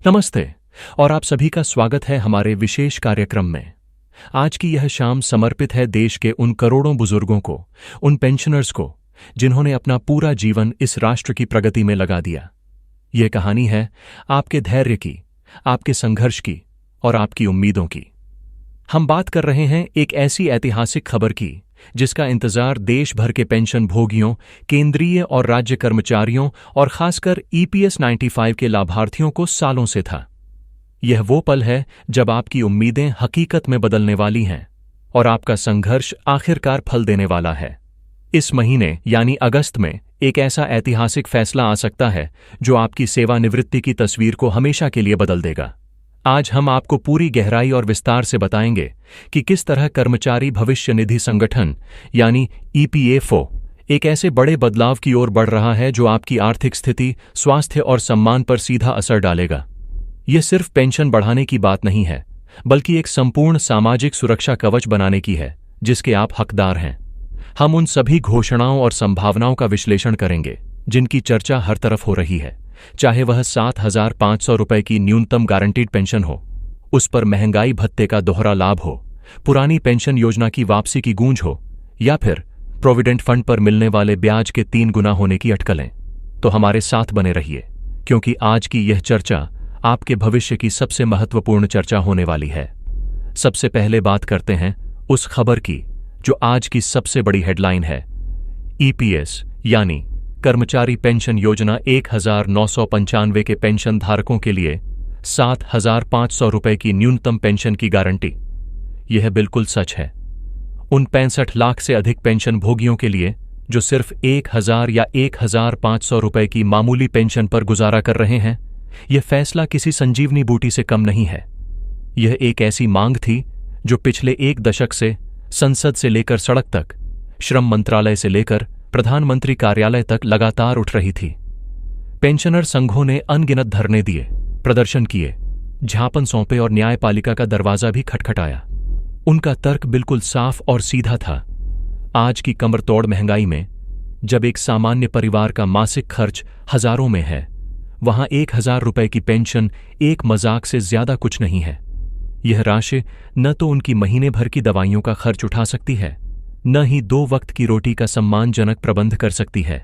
नमस्ते और आप सभी का स्वागत है हमारे विशेष कार्यक्रम में। आज की यह शाम समर्पित है देश के उन करोड़ों बुजुर्गों को, उन पेंशनर्स को, जिन्होंने अपना पूरा जीवन इस राष्ट्र की प्रगति में लगा दिया। यह कहानी है आपके धैर्य की, आपके संघर्ष की और आपकी उम्मीदों की। हम बात कर रहे हैं एक ऐसी ऐतिहासिक खबर की जिसका इंतजार देश भर के पेंशन भोगियों, केंद्रीय और राज्य कर्मचारियों और खासकर ईपीएस 95 के लाभार्थियों को सालों से था। यह वो पल है जब आपकी उम्मीदें हकीकत में बदलने वाली हैं और आपका संघर्ष आखिरकार फल देने वाला है। इस महीने यानी अगस्त में एक ऐसा ऐतिहासिक फैसला आ सकता है जो आपकी सेवानिवृत्ति की तस्वीर को हमेशा के लिए बदल देगा। आज हम आपको पूरी गहराई और विस्तार से बताएंगे कि किस तरह कर्मचारी भविष्य निधि संगठन यानी ईपीएफओ एक ऐसे बड़े बदलाव की ओर बढ़ रहा है जो आपकी आर्थिक स्थिति, स्वास्थ्य और सम्मान पर सीधा असर डालेगा। यह सिर्फ पेंशन बढ़ाने की बात नहीं है, बल्कि एक संपूर्ण सामाजिक सुरक्षा कवच बनाने की है जिसके आप हकदार हैं। हम उन सभी घोषणाओं और संभावनाओं का विश्लेषण करेंगे जिनकी चर्चा हर तरफ हो रही है, चाहे वह 7,500 रुपए की न्यूनतम गारंटीड पेंशन हो, उस पर महंगाई भत्ते का दोहरा लाभ हो, पुरानी पेंशन योजना की वापसी की गूंज हो या फिर प्रोविडेंट फंड पर मिलने वाले ब्याज के 3 गुना होने की अटकलें। तो हमारे साथ बने रहिए, क्योंकि आज की यह चर्चा आपके भविष्य की सबसे महत्वपूर्ण चर्चा होने वाली है। सबसे पहले बात करते हैं उस खबर की जो आज की सबसे बड़ी हेडलाइन है। ईपीएस यानी कर्मचारी पेंशन योजना 1995 के पेंशन धारकों के लिए 7,500 रुपए की न्यूनतम पेंशन की गारंटी। यह बिल्कुल सच है। उन 65 लाख से अधिक पेंशन भोगियों के लिए जो सिर्फ 1,000 या 1,500 रुपए की मामूली पेंशन पर गुजारा कर रहे हैं, यह फैसला किसी संजीवनी बूटी से कम नहीं है। यह एक ऐसी मांग थी जो पिछले 1 दशक से संसद से लेकर सड़क तक, श्रम मंत्रालय से लेकर प्रधानमंत्री कार्यालय तक लगातार उठ रही थी। पेंशनर संघों ने अनगिनत धरने दिए, प्रदर्शन किए, ज्ञापन सौंपे और न्यायपालिका का दरवाजा भी खटखटाया। उनका तर्क बिल्कुल साफ और सीधा था। आज की कमरतोड़ महंगाई में जब एक सामान्य परिवार का मासिक खर्च हजारों में है, वहां 1,000 रुपए की पेंशन एक मजाक से ज्यादा कुछ नहीं है। यह राशि न तो उनकी महीने भर की दवाइयों का खर्च उठा सकती है, न ही 2 वक्त की रोटी का सम्मानजनक प्रबंध कर सकती है।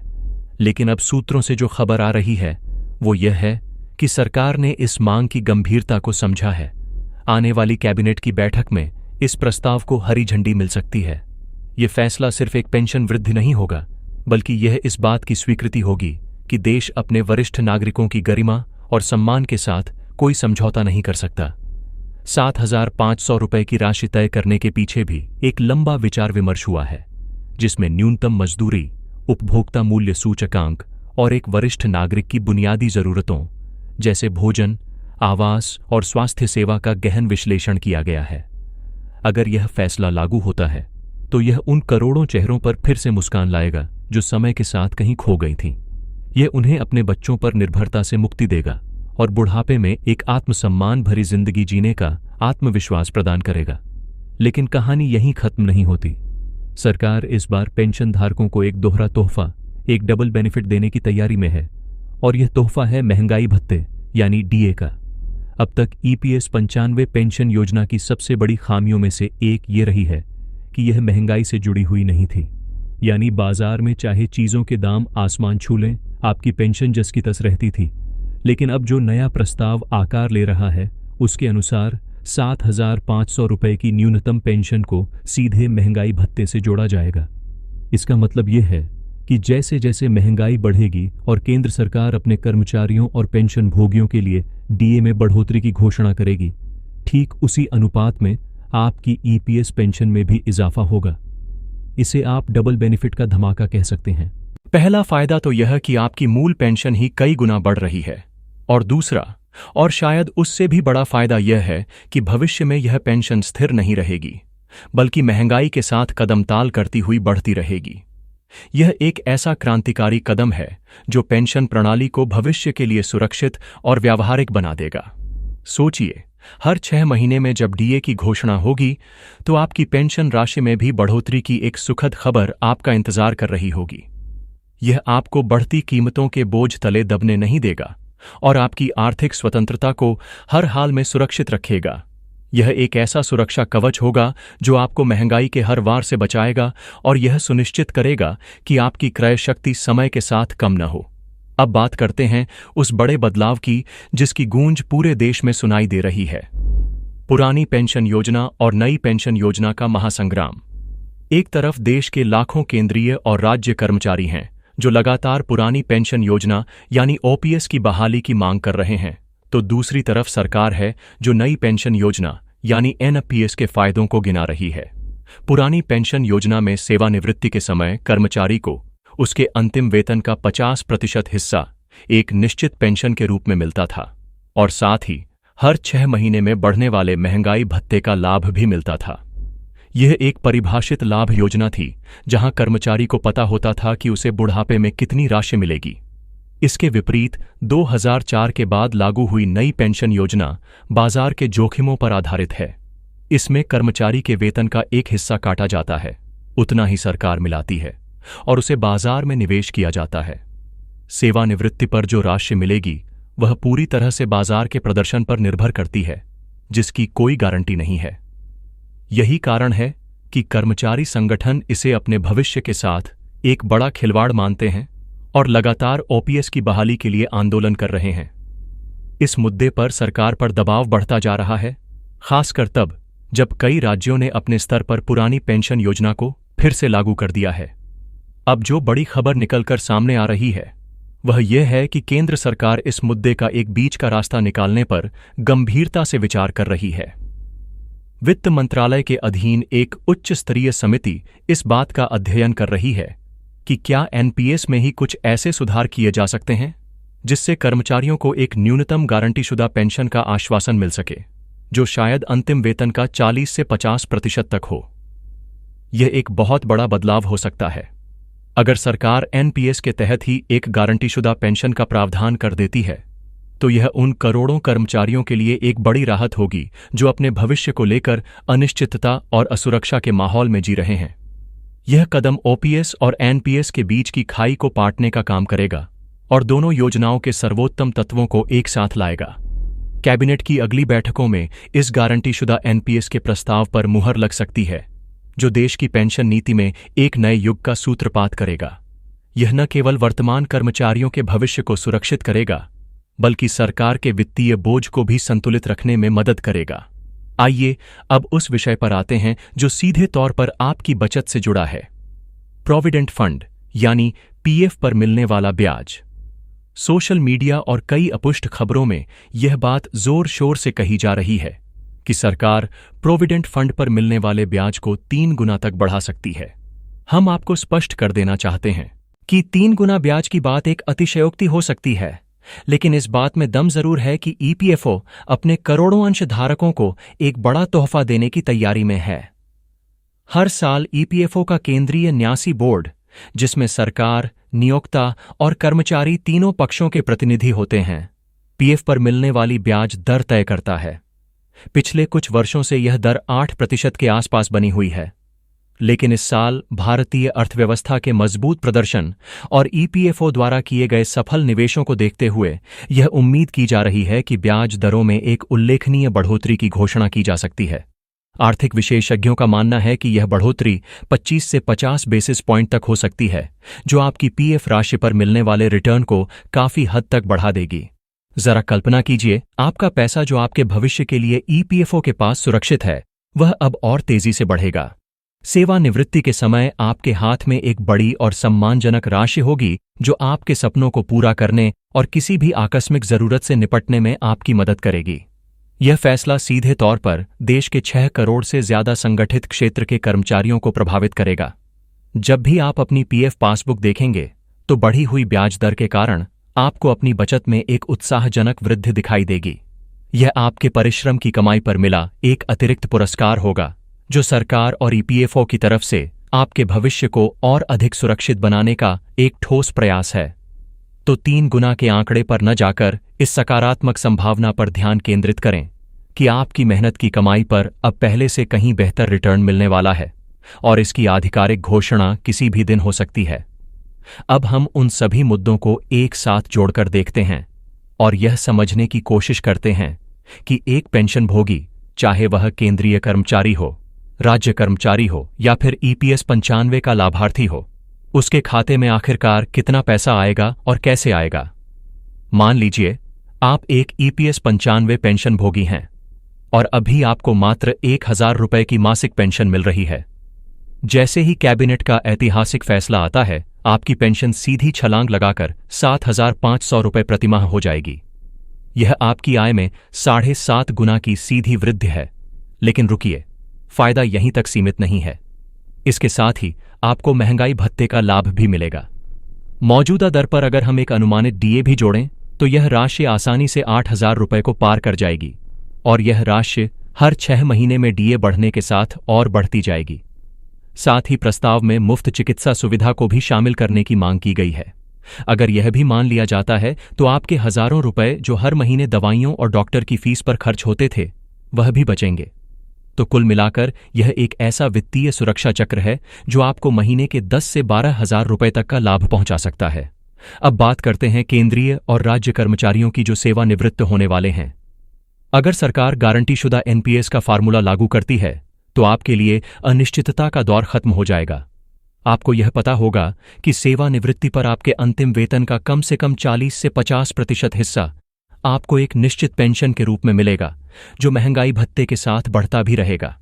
लेकिन अब सूत्रों से जो खबर आ रही है वो यह है कि सरकार ने इस मांग की गंभीरता को समझा है। आने वाली कैबिनेट की बैठक में इस प्रस्ताव को हरी झंडी मिल सकती है। यह फैसला सिर्फ एक पेंशन वृद्धि नहीं होगा, बल्कि यह इस बात की स्वीकृति होगी कि देश अपने वरिष्ठ नागरिकों की गरिमा और सम्मान के साथ कोई समझौता नहीं कर सकता। 7,500 रुपए की राशि तय करने के पीछे भी एक लंबा विचार विमर्श हुआ है, जिसमें न्यूनतम मजदूरी, उपभोक्ता मूल्य सूचकांक और एक वरिष्ठ नागरिक की बुनियादी जरूरतों जैसे भोजन, आवास और स्वास्थ्य सेवा का गहन विश्लेषण किया गया है। अगर यह फैसला लागू होता है तो यह उन करोड़ों चेहरों पर फिर से मुस्कान लाएगा जो समय के साथ कहीं खो गई थीं। यह उन्हें अपने बच्चों पर निर्भरता से मुक्ति देगा और बुढ़ापे में एक आत्मसम्मान भरी जिंदगी जीने का आत्मविश्वास प्रदान करेगा। लेकिन कहानी यहीं खत्म नहीं होती। सरकार इस बार पेंशन धारकों को एक दोहरा तोहफा, एक डबल बेनिफिट देने की तैयारी में है, और यह तोहफा है महंगाई भत्ते यानी डीए का। अब तक ईपीएस 95 पेंशन योजना की सबसे बड़ी खामियों में से एक ये रही है कि यह महंगाई से जुड़ी हुई नहीं थी। यानी बाजार में चाहे चीजों के दाम आसमान छू लें, आपकी पेंशन जस की तस रहती थी। लेकिन अब जो नया प्रस्ताव आकार ले रहा है उसके अनुसार 7,500 रुपए की न्यूनतम पेंशन को सीधे महंगाई भत्ते से जोड़ा जाएगा। इसका मतलब यह है कि जैसे जैसे महंगाई बढ़ेगी और केंद्र सरकार अपने कर्मचारियों और पेंशन भोगियों के लिए डीए में बढ़ोतरी की घोषणा करेगी, ठीक उसी अनुपात में आपकी ईपीएस पेंशन में भी इजाफा होगा। इसे आप डबल बेनिफिट का धमाका कह सकते हैं। पहला फायदा तो यह कि आपकी मूल पेंशन ही कई गुना बढ़ रही है, और दूसरा और शायद उससे भी बड़ा फायदा यह है कि भविष्य में यह पेंशन स्थिर नहीं रहेगी, बल्कि महंगाई के साथ कदम ताल करती हुई बढ़ती रहेगी। यह एक ऐसा क्रांतिकारी कदम है जो पेंशन प्रणाली को भविष्य के लिए सुरक्षित और व्यावहारिक बना देगा। सोचिए, हर 6 महीने में जब डीए की घोषणा होगी तो आपकी पेंशन राशि में भी बढ़ोतरी की एक सुखद खबर आपका इंतजार कर रही होगी। यह आपको बढ़ती कीमतों के बोझ तले दबने नहीं देगा और आपकी आर्थिक स्वतंत्रता को हर हाल में सुरक्षित रखेगा। यह एक ऐसा सुरक्षा कवच होगा जो आपको महंगाई के हर वार से बचाएगा और यह सुनिश्चित करेगा कि आपकी क्रय शक्ति समय के साथ कम न हो। अब बात करते हैं उस बड़े बदलाव की जिसकी गूंज पूरे देश में सुनाई दे रही है। पुरानी पेंशन योजना और नई पेंशन योजना का महासंग्राम। एक तरफ देश के लाखों केंद्रीय और राज्य कर्मचारी हैं जो लगातार पुरानी पेंशन योजना यानी ओपीएस की बहाली की मांग कर रहे हैं, तो दूसरी तरफ सरकार है जो नई पेंशन योजना यानी एनपीएस के फायदों को गिना रही है। पुरानी पेंशन योजना में सेवानिवृत्ति के समय कर्मचारी को उसके अंतिम वेतन का 50% हिस्सा एक निश्चित पेंशन के रूप में मिलता था और साथ ही हर 6 महीने में बढ़ने वाले महंगाई भत्ते का लाभ भी मिलता था। यह एक परिभाषित लाभ योजना थी जहां कर्मचारी को पता होता था कि उसे बुढ़ापे में कितनी राशि मिलेगी। इसके विपरीत 2004 के बाद लागू हुई नई पेंशन योजना बाजार के जोखिमों पर आधारित है। इसमें कर्मचारी के वेतन का एक हिस्सा काटा जाता है, उतना ही सरकार मिलाती है और उसे बाजार में निवेश किया जाता है। सेवानिवृत्ति पर जो राशि मिलेगी वह पूरी तरह से बाजार के प्रदर्शन पर निर्भर करती है, जिसकी कोई गारंटी नहीं है। यही कारण है कि कर्मचारी संगठन इसे अपने भविष्य के साथ एक बड़ा खिलवाड़ मानते हैं और लगातार ओपीएस की बहाली के लिए आंदोलन कर रहे हैं। इस मुद्दे पर सरकार पर दबाव बढ़ता जा रहा है, खासकर तब जब कई राज्यों ने अपने स्तर पर पुरानी पेंशन योजना को फिर से लागू कर दिया है। अब जो बड़ी खबर निकलकर सामने आ रही है वह यह है कि केंद्र सरकार इस मुद्दे का एक बीच का रास्ता निकालने पर गंभीरता से विचार कर रही है। वित्त मंत्रालय के अधीन एक उच्च स्तरीय समिति इस बात का अध्ययन कर रही है कि क्या एनपीएस में ही कुछ ऐसे सुधार किए जा सकते हैं जिससे कर्मचारियों को एक न्यूनतम गारंटीशुदा पेंशन का आश्वासन मिल सके, जो शायद अंतिम वेतन का 40 से 50% तक हो। यह एक बहुत बड़ा बदलाव हो सकता है। अगर सरकार एनपीएस के तहत ही एक गारंटीशुदा पेंशन का प्रावधान कर देती है तो यह उन करोड़ों कर्मचारियों के लिए एक बड़ी राहत होगी जो अपने भविष्य को लेकर अनिश्चितता और असुरक्षा के माहौल में जी रहे हैं। यह कदम ओपीएस और एनपीएस के बीच की खाई को पाटने का काम करेगा और दोनों योजनाओं के सर्वोत्तम तत्वों को एक साथ लाएगा। कैबिनेट की अगली बैठकों में इस गारंटीशुदा एनपीएस के प्रस्ताव पर मुहर लग सकती है, जो देश की पेंशन नीति में एक नए युग का सूत्रपात करेगा। यह न केवल वर्तमान कर्मचारियों के भविष्य को सुरक्षित करेगा, बल्कि सरकार के वित्तीय बोझ को भी संतुलित रखने में मदद करेगा। आइए अब उस विषय पर आते हैं जो सीधे तौर पर आपकी बचत से जुड़ा है। प्रोविडेंट फंड यानी पीएफ पर मिलने वाला ब्याज। सोशल मीडिया और कई अपुष्ट खबरों में यह बात जोर शोर से कही जा रही है कि सरकार प्रोविडेंट फंड पर मिलने वाले ब्याज को 3 गुना तक बढ़ा सकती है। हम आपको स्पष्ट कर देना चाहते हैं कि 3 गुना ब्याज की बात एक अतिशयोक्ति हो सकती है, लेकिन इस बात में दम जरूर है कि ईपीएफओ अपने करोड़ों अंशधारकों को एक बड़ा तोहफा देने की तैयारी में है। हर साल ईपीएफओ का केंद्रीय न्यासी बोर्ड, जिसमें सरकार, नियोक्ता और कर्मचारी तीनों पक्षों के प्रतिनिधि होते हैं, पीएफ पर मिलने वाली ब्याज दर तय करता है। पिछले कुछ वर्षों से यह दर 8% के आसपास बनी हुई है, लेकिन इस साल भारतीय अर्थव्यवस्था के मजबूत प्रदर्शन और ईपीएफओ द्वारा किए गए सफल निवेशों को देखते हुए यह उम्मीद की जा रही है कि ब्याज दरों में एक उल्लेखनीय बढ़ोतरी की घोषणा की जा सकती है। आर्थिक विशेषज्ञों का मानना है कि यह बढ़ोतरी 25 से 50 बेसिस पॉइंट तक हो सकती है, जो आपकी पीएफ राशि पर मिलने वाले रिटर्न को काफी हद तक बढ़ा देगी। जरा कल्पना कीजिए, आपका पैसा जो आपके भविष्य के लिए ईपीएफओ के पास सुरक्षित है, वह अब और तेजी से बढ़ेगा। सेवानिवृत्ति के समय आपके हाथ में एक बड़ी और सम्मानजनक राशि होगी जो आपके सपनों को पूरा करने और किसी भी आकस्मिक जरूरत से निपटने में आपकी मदद करेगी। यह फैसला सीधे तौर पर देश के 6 करोड़ से ज्यादा संगठित क्षेत्र के कर्मचारियों को प्रभावित करेगा। जब भी आप अपनी पीएफ पासबुक देखेंगे तो बढ़ी हुई ब्याज दर के कारण आपको अपनी बचत में एक उत्साहजनक वृद्धि दिखाई देगी। यह आपके परिश्रम की कमाई पर मिला एक अतिरिक्त पुरस्कार होगा, जो सरकार और ईपीएफओ की तरफ से आपके भविष्य को और अधिक सुरक्षित बनाने का एक ठोस प्रयास है। तो 3 गुना के आंकड़े पर न जाकर इस सकारात्मक संभावना पर ध्यान केंद्रित करें कि आपकी मेहनत की कमाई पर अब पहले से कहीं बेहतर रिटर्न मिलने वाला है और इसकी आधिकारिक घोषणा किसी भी दिन हो सकती है। अब हम उन सभी मुद्दों को एक साथ जोड़कर देखते हैं और यह समझने की कोशिश करते हैं कि एक पेंशनभोगी, चाहे वह केंद्रीय कर्मचारी हो, राज्य कर्मचारी हो या फिर ईपीएस 95 का लाभार्थी हो, उसके खाते में आखिरकार कितना पैसा आएगा और कैसे आएगा। मान लीजिए आप एक ईपीएस 95 पेंशनभोगी हैं और अभी आपको मात्र 1,000 रुपए की मासिक पेंशन मिल रही है। जैसे ही कैबिनेट का ऐतिहासिक फैसला आता है, आपकी पेंशन सीधी छलांग लगाकर 7,500 रुपए प्रतिमाह हो जाएगी। यह आपकी आय में 7.5 गुना की सीधी वृद्धि है। लेकिन रुकिए, फायदा यहीं तक सीमित नहीं है। इसके साथ ही आपको महंगाई भत्ते का लाभ भी मिलेगा। मौजूदा दर पर अगर हम एक अनुमानित डीए भी जोड़ें तो यह राशि आसानी से 8,000 रुपए को पार कर जाएगी और यह राशि हर 6 महीने में डीए बढ़ने के साथ और बढ़ती जाएगी। साथ ही प्रस्ताव में मुफ्त चिकित्सा सुविधा को भी शामिल करने की मांग की गई है। अगर यह भी मान लिया जाता है तो आपके हजारों रुपए जो हर महीने दवाइयों और डॉक्टर की फीस पर खर्च होते थे, वह भी बचेंगे। तो कुल मिलाकर यह एक ऐसा वित्तीय सुरक्षा चक्र है जो आपको महीने के 10 से 12,000 रुपए तक का लाभ पहुंचा सकता है। अब बात करते हैं केंद्रीय और राज्य कर्मचारियों की जो सेवानिवृत्त होने वाले हैं। अगर सरकार गारंटीशुदा एनपीएस का फार्मूला लागू करती है तो आपके लिए अनिश्चितता का दौर खत्म हो जाएगा। आपको यह पता होगा कि सेवानिवृत्ति पर आपके अंतिम वेतन का कम से कम 40 से 50% हिस्सा आपको एक निश्चित पेंशन के रूप में मिलेगा, जो महंगाई भत्ते के साथ बढ़ता भी रहेगा।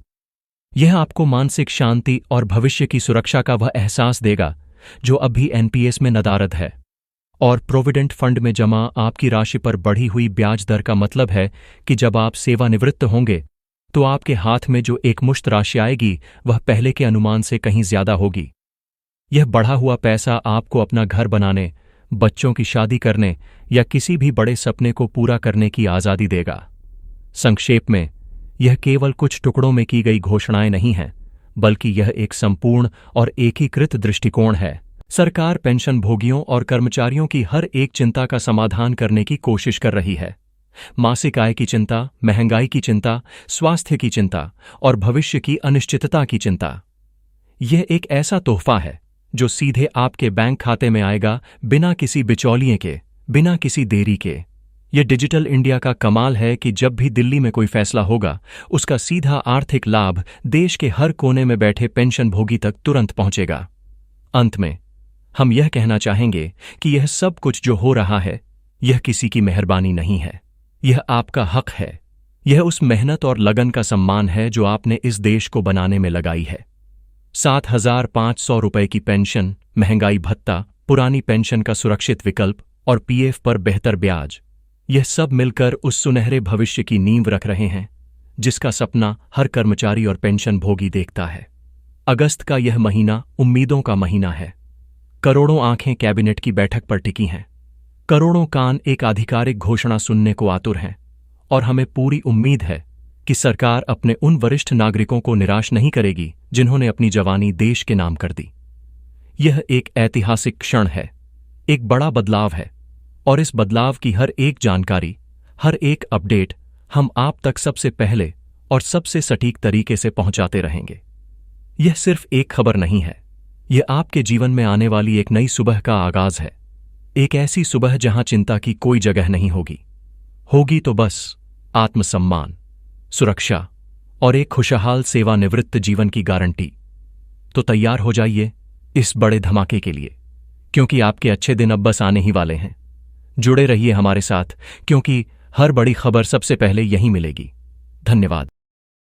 यह आपको मानसिक शांति और भविष्य की सुरक्षा का वह एहसास देगा जो अभी एनपीएस में नदारद है। और प्रोविडेंट फंड में जमा आपकी राशि पर बढ़ी हुई ब्याज दर का मतलब है कि जब आप सेवानिवृत्त होंगे तो आपके हाथ में जो एकमुश्त राशि आएगी वह पहले के अनुमान से कहीं ज्यादा होगी। यह बढ़ा हुआ पैसा आपको अपना घर बनाने, बच्चों की शादी करने या किसी भी बड़े सपने को पूरा करने की आजादी देगा। संक्षेप में, यह केवल कुछ टुकड़ों में की गई घोषणाएं नहीं हैं, बल्कि यह एक संपूर्ण और एकीकृत दृष्टिकोण है। सरकार पेंशनभोगियों और कर्मचारियों की हर एक चिंता का समाधान करने की कोशिश कर रही है। मासिक आय की चिंता, महंगाई की चिंता, स्वास्थ्य की चिंता और भविष्य की अनिश्चितता की चिंता। यह एक ऐसा तोहफा है जो सीधे आपके बैंक खाते में आएगा, बिना किसी बिचौलिए के, बिना किसी देरी के। यह डिजिटल इंडिया का कमाल है कि जब भी दिल्ली में कोई फैसला होगा, उसका सीधा आर्थिक लाभ देश के हर कोने में बैठे पेंशनभोगी तक तुरंत पहुंचेगा। अंत में हम यह कहना चाहेंगे कि यह सब कुछ जो हो रहा है, यह किसी की मेहरबानी नहीं है। यह आपका हक है। यह उस मेहनत और लगन का सम्मान है जो आपने इस देश को बनाने में लगाई है। 7,500 रुपए की पेंशन, महंगाई भत्ता, पुरानी पेंशन का सुरक्षित विकल्प और पीएफ पर बेहतर ब्याज, यह सब मिलकर उस सुनहरे भविष्य की नींव रख रहे हैं जिसका सपना हर कर्मचारी और पेंशनभोगी देखता है। अगस्त का यह महीना उम्मीदों का महीना है। करोड़ों आंखें कैबिनेट की बैठक पर टिकी हैं। करोड़ों कान एक आधिकारिक घोषणा सुनने को आतुर हैं और हमें पूरी उम्मीद है कि सरकार अपने उन वरिष्ठ नागरिकों को निराश नहीं करेगी जिन्होंने अपनी जवानी देश के नाम कर दी। यह एक ऐतिहासिक क्षण है, एक बड़ा बदलाव है और इस बदलाव की हर एक जानकारी, हर एक अपडेट हम आप तक सबसे पहले और सबसे सटीक तरीके से पहुंचाते रहेंगे। यह सिर्फ एक खबर नहीं है, यह आपके जीवन में आने वाली एक नई सुबह का आगाज है। एक ऐसी सुबह जहां चिंता की कोई जगह नहीं होगी तो बस आत्मसम्मान, सुरक्षा और एक खुशहाल सेवानिवृत्त जीवन की गारंटी। तो तैयार हो जाइए इस बड़े धमाके के लिए, क्योंकि आपके अच्छे दिन अब बस आने ही वाले हैं। जुड़े रहिए हमारे साथ, क्योंकि हर बड़ी खबर सबसे पहले यहीं मिलेगी। धन्यवाद।